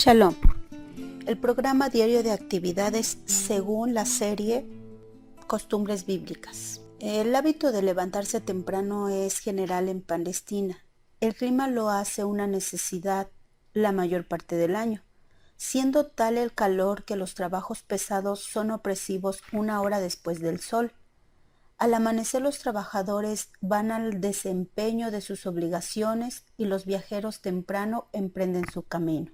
Shalom, el programa diario de actividades según la serie Costumbres Bíblicas. El hábito de levantarse temprano es general en Palestina. El clima lo hace una necesidad la mayor parte del año, siendo tal el calor que los trabajos pesados son opresivos una hora después del sol. Al amanecer los trabajadores van al desempeño de sus obligaciones y los viajeros temprano emprenden su camino.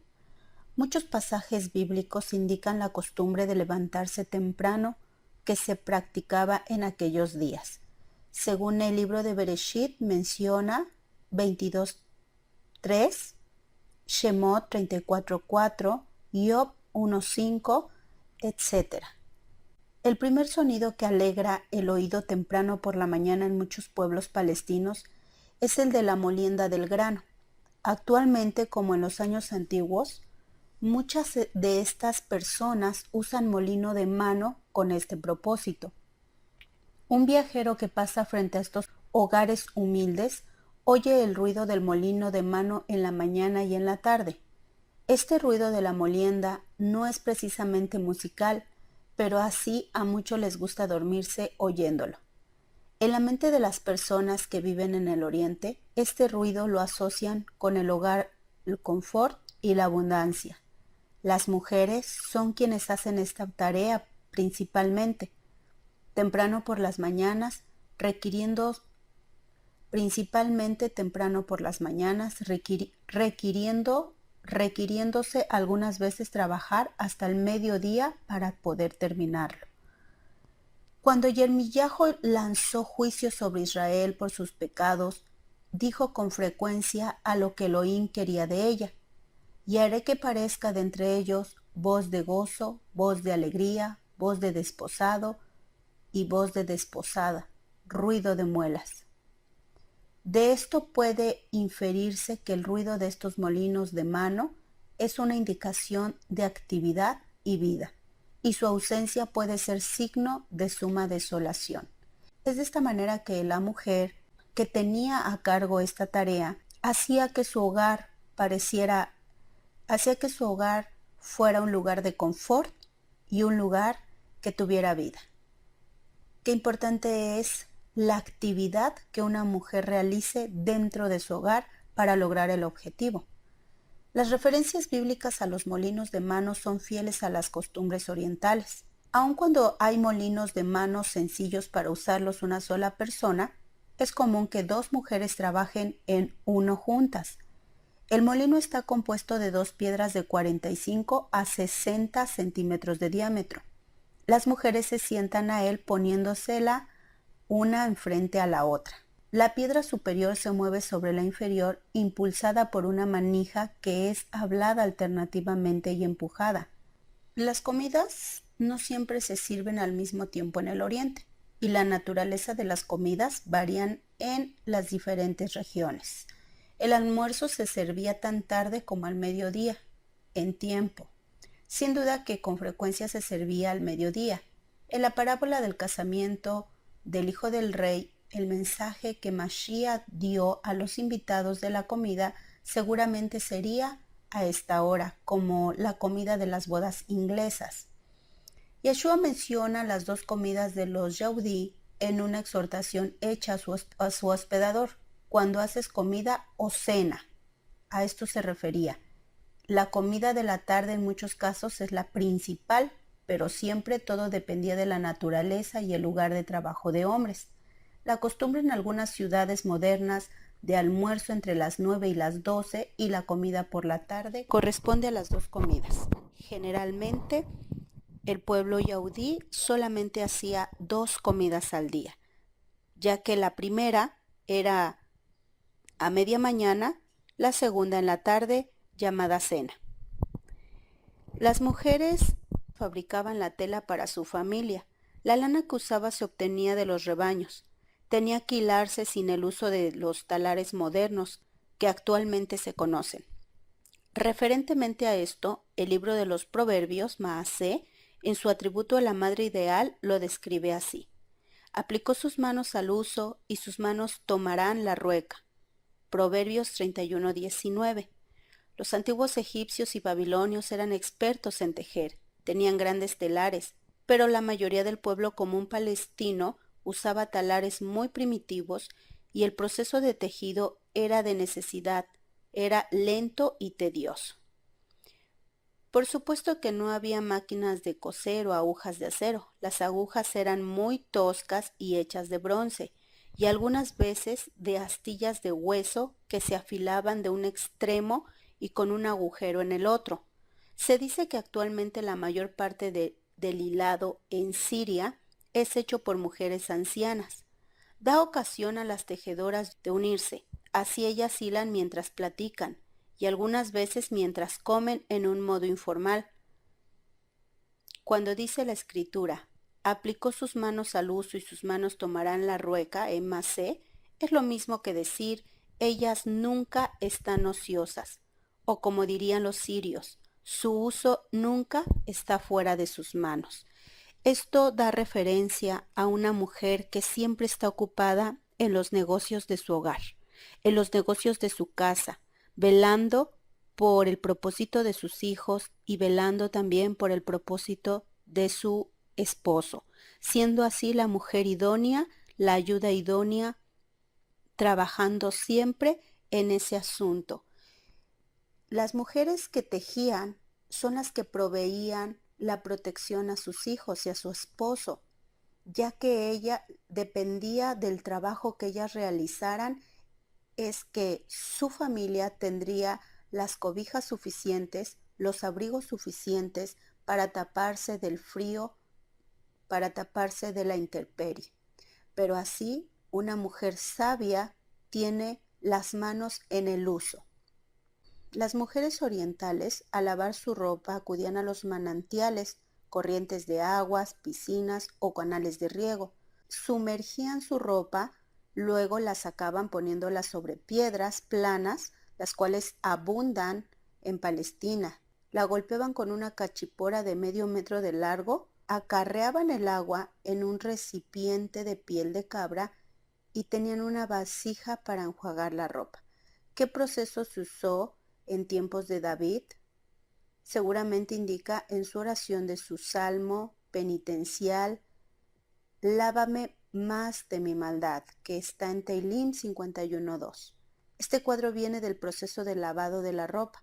Muchos pasajes bíblicos indican la costumbre de levantarse temprano que se practicaba en aquellos días. Según el libro de Bereshit menciona 22:3, Shemot 34:4, Job 1:5, etc. El primer sonido que alegra el oído temprano por la mañana en muchos pueblos palestinos es el de la molienda del grano. Actualmente, como en los años antiguos, muchas de estas personas usan molino de mano con este propósito. Un viajero que pasa frente a estos hogares humildes oye el ruido del molino de mano en la mañana y en la tarde. Este ruido de la molienda no es precisamente musical, pero así a muchos les gusta dormirse oyéndolo. En la mente de las personas que viven en el Oriente, este ruido lo asocian con el hogar, el confort y la abundancia. Las mujeres son quienes hacen esta tarea principalmente, temprano por las mañanas, requiriéndose algunas veces trabajar hasta el mediodía para poder terminarlo. Cuando Yirmiyahu lanzó juicio sobre Israel por sus pecados, dijo con frecuencia a lo que Elohim quería de ella: y haré que parezca de entre ellos voz de gozo, voz de alegría, voz de desposado y voz de desposada, ruido de muelas. De esto puede inferirse que el ruido de estos molinos de mano es una indicación de actividad y vida, y su ausencia puede ser signo de suma desolación. Es de esta manera que la mujer que tenía a cargo esta tarea hacía que su hogar fuera un lugar de confort y un lugar que tuviera vida. Qué importante es la actividad que una mujer realice dentro de su hogar para lograr el objetivo. Las referencias bíblicas a los molinos de mano son fieles a las costumbres orientales. Aun cuando hay molinos de mano sencillos para usarlos una sola persona, es común que dos mujeres trabajen en uno juntas. El molino está compuesto de dos piedras de 45 a 60 centímetros de diámetro. Las mujeres se sientan a él poniéndosela una enfrente a la otra. La piedra superior se mueve sobre la inferior, impulsada por una manija que es hablada alternativamente y empujada. Las comidas no siempre se sirven al mismo tiempo en el Oriente, y la naturaleza de las comidas varían en las diferentes regiones. El almuerzo se servía tan tarde como al mediodía, en tiempo. Sin duda que con frecuencia se servía al mediodía. En la parábola del casamiento del hijo del rey, el mensaje que Mashiach dio a los invitados de la comida seguramente sería a esta hora, como la comida de las bodas inglesas. Yeshua menciona las dos comidas de los Yehudí en una exhortación hecha a su hospedador: cuando haces comida o cena. A esto se refería. La comida de la tarde en muchos casos es la principal, pero siempre todo dependía de la naturaleza y el lugar de trabajo de hombres. La costumbre en algunas ciudades modernas de almuerzo entre las 9 y las 12 y la comida por la tarde corresponde a las dos comidas. Generalmente, el pueblo yaudí solamente hacía dos comidas al día, ya que la primera era a media mañana, la segunda en la tarde, llamada cena. Las mujeres fabricaban la tela para su familia. La lana que usaba se obtenía de los rebaños. Tenía que hilarse sin el uso de los talares modernos que actualmente se conocen. Referentemente a esto, el libro de los Proverbios, Maasé, en su atributo a la madre ideal, lo describe así: aplicó sus manos al uso y sus manos tomarán la rueca. Proverbios 31:19. Los antiguos egipcios y babilonios eran expertos en tejer, tenían grandes telares, pero la mayoría del pueblo común palestino usaba talares muy primitivos y el proceso de tejido era de necesidad, era lento y tedioso. Por supuesto que no había máquinas de coser o agujas de acero. Las agujas eran muy toscas y hechas de bronce, y algunas veces de astillas de hueso que se afilaban de un extremo y con un agujero en el otro. Se dice que actualmente la mayor parte del hilado en Siria es hecho por mujeres ancianas. Da ocasión a las tejedoras de unirse, así ellas hilan mientras platican y algunas veces mientras comen en un modo informal. Cuando dice la escritura, aplicó sus manos al uso y sus manos tomarán la rueca en Masé, es lo mismo que decir, ellas nunca están ociosas, o como dirían los sirios, su uso nunca está fuera de sus manos. Esto da referencia a una mujer que siempre está ocupada en los negocios de su hogar, en los negocios de su casa, velando por el propósito de sus hijos y velando también por el propósito de su esposo, siendo así la mujer idónea, la ayuda idónea, trabajando siempre en ese asunto. Las mujeres que tejían son las que proveían la protección a sus hijos y a su esposo, ya que ella dependía del trabajo que ellas realizaran, es que su familia tendría las cobijas suficientes, los abrigos suficientes para taparse del frío, para taparse de la intemperie. Pero así, una mujer sabia tiene las manos en el uso. Las mujeres orientales, al lavar su ropa, acudían a los manantiales, corrientes de aguas, piscinas o canales de riego. Sumergían su ropa, luego la sacaban poniéndola sobre piedras planas, las cuales abundan en Palestina. La golpeaban con una cachipora de medio metro de largo, acarreaban el agua en un recipiente de piel de cabra y tenían una vasija para enjuagar la ropa. ¿Qué proceso se usó en tiempos de David? Seguramente indica en su oración de su salmo penitencial, lávame más de mi maldad, que está en Teilim 51.2. Este cuadro viene del proceso de lavado de la ropa,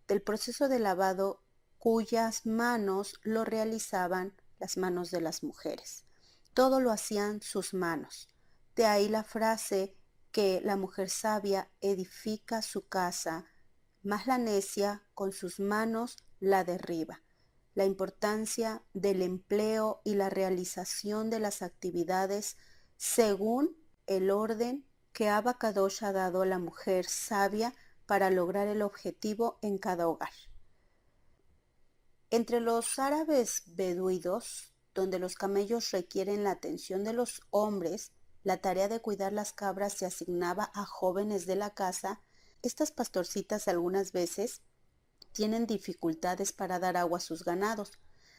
del proceso de lavado cuyas manos lo realizaban las manos de las mujeres. Todo lo hacían sus manos. De ahí la frase que la mujer sabia edifica su casa, mas la necia con sus manos la derriba. La importancia del empleo y la realización de las actividades según el orden que Abba Kadosh ha dado a la mujer sabia para lograr el objetivo en cada hogar. Entre los árabes beduinos, donde los camellos requieren la atención de los hombres, la tarea de cuidar las cabras se asignaba a jóvenes de la casa. Estas pastorcitas algunas veces tienen dificultades para dar agua a sus ganados.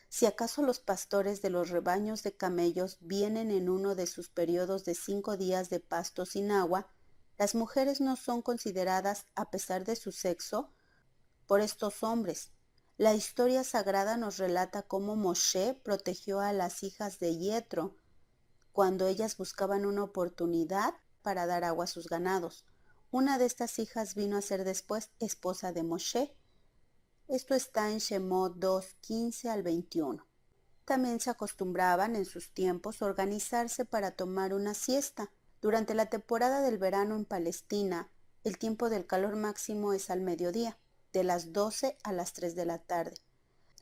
Si acaso los pastores de los rebaños de camellos vienen en uno de sus periodos de 5 días de pasto sin agua, las mujeres no son consideradas, a pesar de su sexo, por estos hombres. La historia sagrada nos relata cómo Moshe protegió a las hijas de Yetro cuando ellas buscaban una oportunidad para dar agua a sus ganados. Una de estas hijas vino a ser después esposa de Moshe. Esto está en Shemot 2:15 al 21. También se acostumbraban en sus tiempos a organizarse para tomar una siesta. Durante la temporada del verano en Palestina, el tiempo del calor máximo es al mediodía, de las 12 a las 3 de la tarde.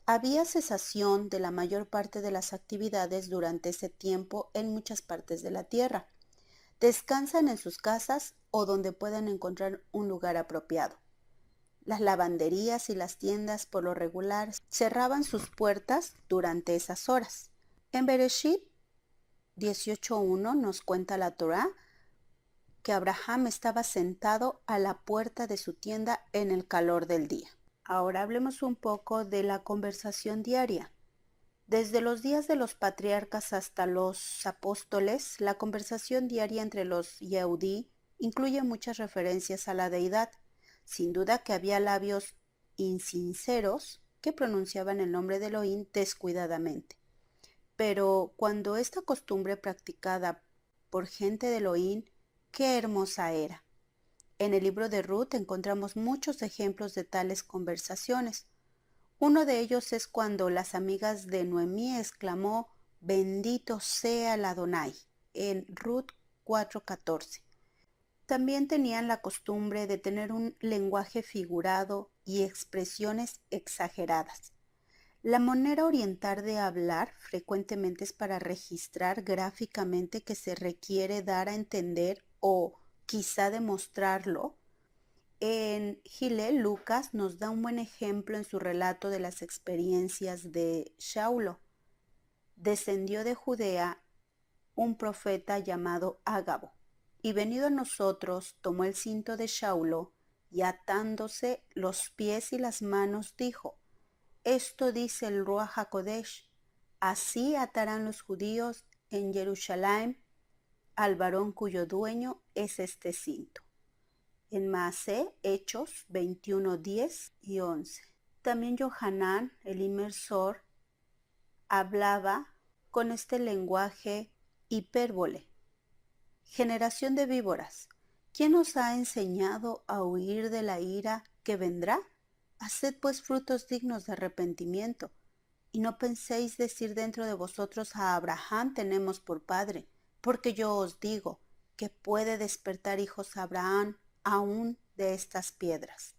Había cesación de la mayor parte de las actividades durante ese tiempo en muchas partes de la tierra. Descansan en sus casas o donde puedan encontrar un lugar apropiado. Las lavanderías y las tiendas por lo regular cerraban sus puertas durante esas horas. En Bereshit 18:1 nos cuenta la Torá que Abraham estaba sentado a la puerta de su tienda en el calor del día. Ahora hablemos un poco de la conversación diaria. Desde los días de los patriarcas hasta los apóstoles, la conversación diaria entre los Yehudí incluye muchas referencias a la deidad. Sin duda que había labios insinceros que pronunciaban el nombre de Elohim descuidadamente. Pero cuando esta costumbre practicada por gente de Elohim, qué hermosa era. En el libro de Ruth encontramos muchos ejemplos de tales conversaciones. Uno de ellos es cuando las amigas de Noemí exclamó, bendito sea el Adonai, en Ruth 4:14. También tenían la costumbre de tener un lenguaje figurado y expresiones exageradas. La manera oriental de hablar frecuentemente es para registrar gráficamente que se requiere dar a entender o quizá demostrarlo. En Hillel, Lucas nos da un buen ejemplo en su relato de las experiencias de Shaulo. Descendió de Judea un profeta llamado Ágabo, y venido a nosotros tomó el cinto de Shaulo y atándose los pies y las manos dijo, esto dice el Ruach HaKodesh, así atarán los judíos en Jerusalén al varón cuyo dueño es este cinto. En Maaseh, Hechos 21, 10 y 11. También Yohanan, el inmersor, hablaba con este lenguaje hipérbole. Generación de víboras, ¿quién os ha enseñado a huir de la ira que vendrá? Haced pues frutos dignos de arrepentimiento, y no penséis decir dentro de vosotros a Abraham tenemos por padre, porque yo os digo que puede despertar hijos a Abraham aún de estas piedras.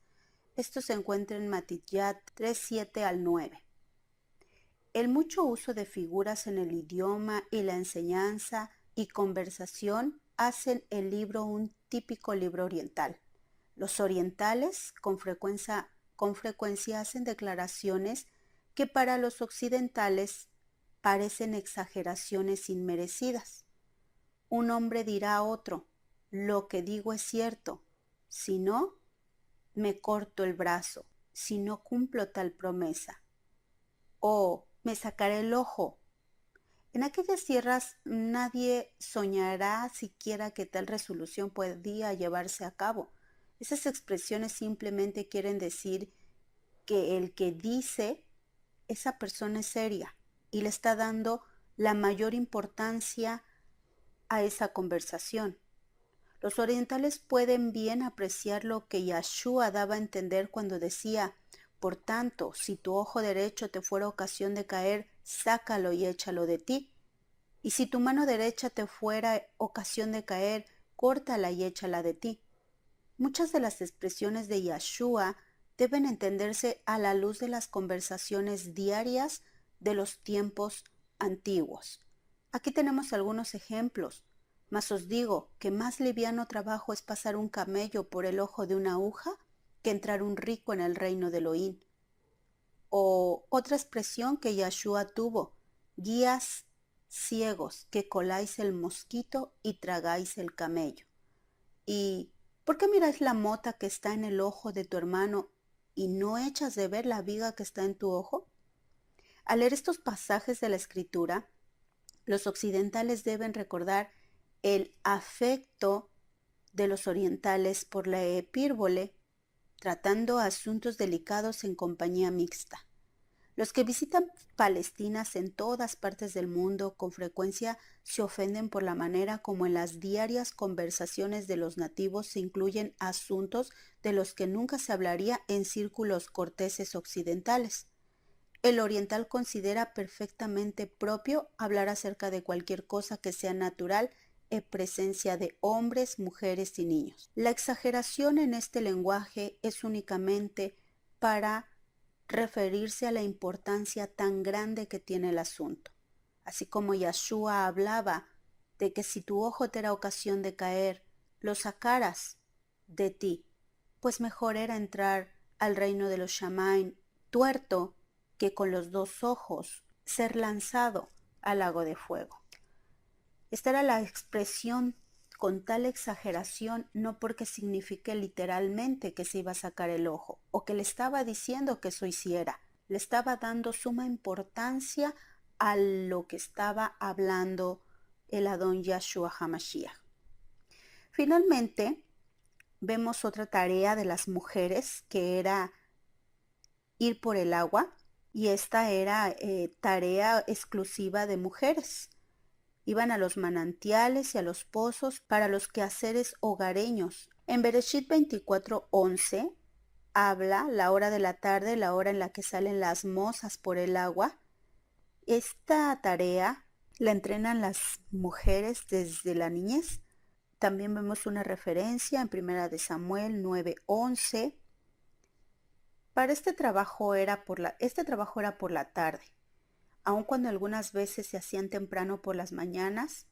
Esto se encuentra en Matithiat 3:7 al 9. El mucho uso de figuras en el idioma y la enseñanza y conversación hacen el libro un típico libro oriental. Los orientales con frecuencia hacen declaraciones que para los occidentales parecen exageraciones inmerecidas. Un hombre dirá a otro, lo que digo es cierto, si no, me corto el brazo, si no cumplo tal promesa. O me sacaré el ojo. En aquellas tierras nadie soñará siquiera que tal resolución podía llevarse a cabo. Esas expresiones simplemente quieren decir que el que dice, esa persona es seria y le está dando la mayor importancia a esa conversación. Los orientales pueden bien apreciar lo que Yahshua daba a entender cuando decía, por tanto, si tu ojo derecho te fuera ocasión de caer, sácalo y échalo de ti. Y si tu mano derecha te fuera ocasión de caer, córtala y échala de ti. Muchas de las expresiones de Yahshua deben entenderse a la luz de las conversaciones diarias de los tiempos antiguos. Aquí tenemos algunos ejemplos. Mas os digo que más liviano trabajo es pasar un camello por el ojo de una aguja que entrar un rico en el reino de Elohim. O otra expresión que Yahshua tuvo, guías ciegos que coláis el mosquito y tragáis el camello. ¿Y por qué miráis la mota que está en el ojo de tu hermano y no echas de ver la viga que está en tu ojo? Al leer estos pasajes de la Escritura, los occidentales deben recordar el afecto de los orientales por la hipérbole, tratando asuntos delicados en compañía mixta. Los que visitan Palestinas en todas partes del mundo con frecuencia se ofenden por la manera como en las diarias conversaciones de los nativos se incluyen asuntos de los que nunca se hablaría en círculos corteses occidentales. El oriental considera perfectamente propio hablar acerca de cualquier cosa que sea natural en presencia de hombres, mujeres y niños. La exageración en este lenguaje es únicamente para referirse a la importancia tan grande que tiene el asunto. Así como Yahshua hablaba de que si tu ojo te era ocasión de caer, lo sacaras de ti, pues mejor era entrar al reino de los Shamaim tuerto que con los dos ojos ser lanzado al lago de fuego. Esta era la expresión con tal exageración, no porque signifique literalmente que se iba a sacar el ojo o que le estaba diciendo que eso hiciera, le estaba dando suma importancia a lo que estaba hablando el Adón Yahshua HaMashiach. Finalmente, vemos otra tarea de las mujeres que era ir por el agua, y esta era tarea exclusiva de mujeres. Iban a los manantiales y a los pozos para los quehaceres hogareños. En Bereshit 24:11 habla la hora de la tarde, la hora en la que salen las mozas por el agua. Esta tarea la entrenan las mujeres desde la niñez. También vemos una referencia en 1 de Samuel 9:11. Este trabajo era por la tarde, aun cuando algunas veces se hacían temprano por las mañanas.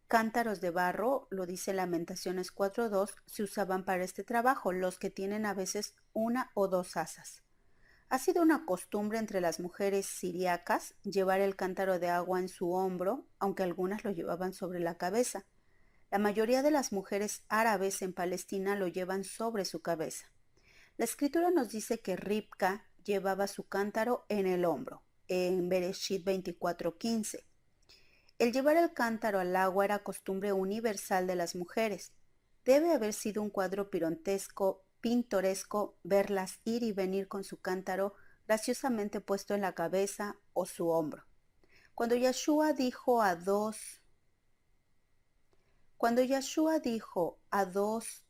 Cántaros de barro, lo dice Lamentaciones 4:2, se usaban para este trabajo, los que tienen a veces una o dos asas. Ha sido una costumbre entre las mujeres siriacas llevar el cántaro de agua en su hombro, aunque algunas lo llevaban sobre la cabeza. La mayoría de las mujeres árabes en Palestina lo llevan sobre su cabeza. La escritura nos dice que Ribka llevaba su cántaro en el hombro, en Bereshit 24:15. El llevar el cántaro al agua era costumbre universal de las mujeres. Debe haber sido un cuadro pintoresco verlas ir y venir con su cántaro graciosamente puesto en la cabeza o su hombro. Cuando Yeshua dijo a dos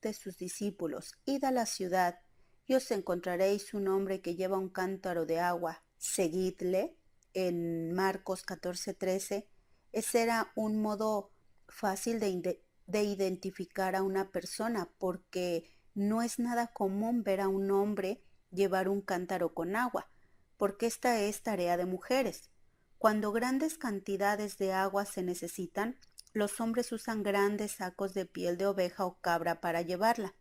de sus discípulos, id a la ciudad, y os encontraréis un hombre que lleva un cántaro de agua, seguidle, en Marcos 14:13, ese era un modo fácil de identificar a una persona, porque no es nada común ver a un hombre llevar un cántaro con agua, porque esta es tarea de mujeres. Cuando grandes cantidades de agua se necesitan, los hombres usan grandes sacos de piel de oveja o cabra para llevarla.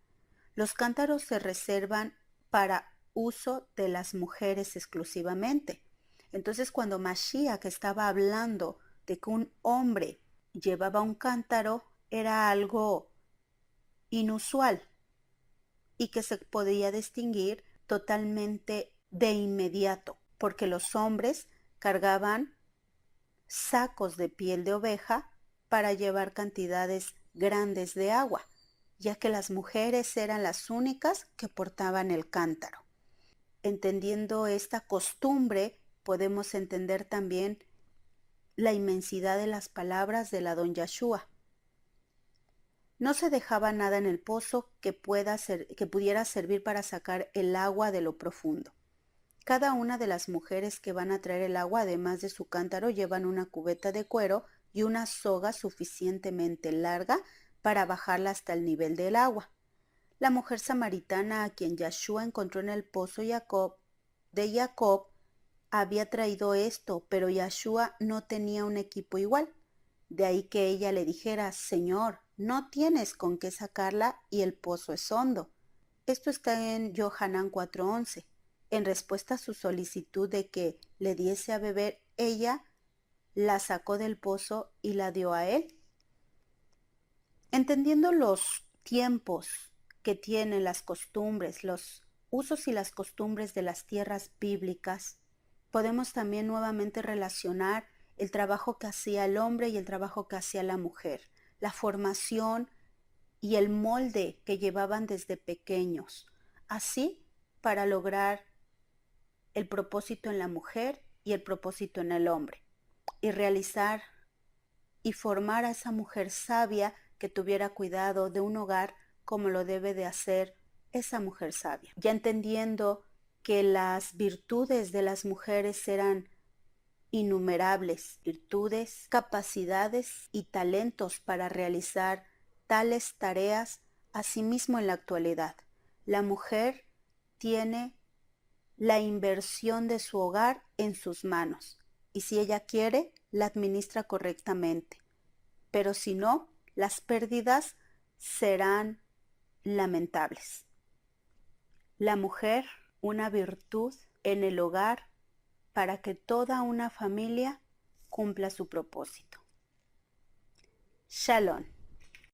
Los cántaros se reservan para uso de las mujeres exclusivamente. Entonces, cuando Mashiach estaba hablando de que un hombre llevaba un cántaro, era algo inusual y que se podía distinguir totalmente de inmediato, porque los hombres cargaban sacos de piel de oveja para llevar cantidades grandes de agua, ya que las mujeres eran las únicas que portaban el cántaro. Entendiendo esta costumbre, podemos entender también la inmensidad de las palabras del Adón Yahshua. No se dejaba nada en el pozo que pudiera servir para sacar el agua de lo profundo. Cada una de las mujeres que van a traer el agua, además de su cántaro, llevan una cubeta de cuero y una soga suficientemente larga para bajarla hasta el nivel del agua. La mujer samaritana a quien Yahshua encontró en el pozo de Jacob había traído esto, pero Yahshua no tenía un equipo igual. De ahí que ella le dijera, Señor, no tienes con qué sacarla y el pozo es hondo. Esto está en Yohanan 4:11. En respuesta a su solicitud de que le diese a beber, ella la sacó del pozo y la dio a él. Entendiendo los tiempos que tienen las costumbres, los usos y las costumbres de las tierras bíblicas, podemos también nuevamente relacionar el trabajo que hacía el hombre y el trabajo que hacía la mujer, la formación y el molde que llevaban desde pequeños, así para lograr el propósito en la mujer y el propósito en el hombre, y realizar y formar a esa mujer sabia que tuviera cuidado de un hogar como lo debe de hacer esa mujer sabia. Ya entendiendo que las virtudes de las mujeres eran innumerables, virtudes, capacidades y talentos para realizar tales tareas, asimismo en la actualidad. La mujer tiene la inversión de su hogar en sus manos, y si ella quiere, la administra correctamente, pero si no, las pérdidas serán lamentables. La mujer, una virtud en el hogar para que toda una familia cumpla su propósito. Shalom.